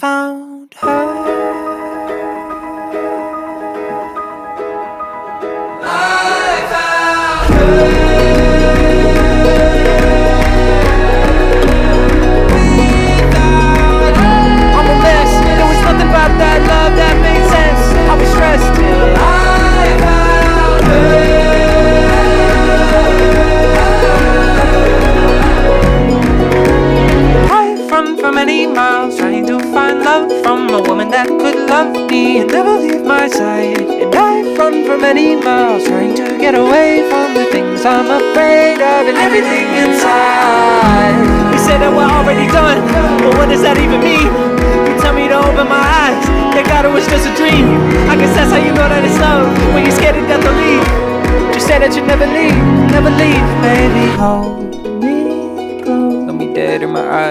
found her. I found her. I'm a mess. There was nothing about that love that made sense. I was stressed till I found her. I've run for many miles trying to find love from a woman that could love me and never leave my side. And I've run for many miles trying to get away from the things I'm afraid of and everything inside. They say that we're already done, but what does that even mean? You tell me to open my eyes, thank God it was just a dream. I guess that's how you know that it's love, when you're scared to death to leave. Just say that you never leave, baby. Hold me close, look me dead in my eyes.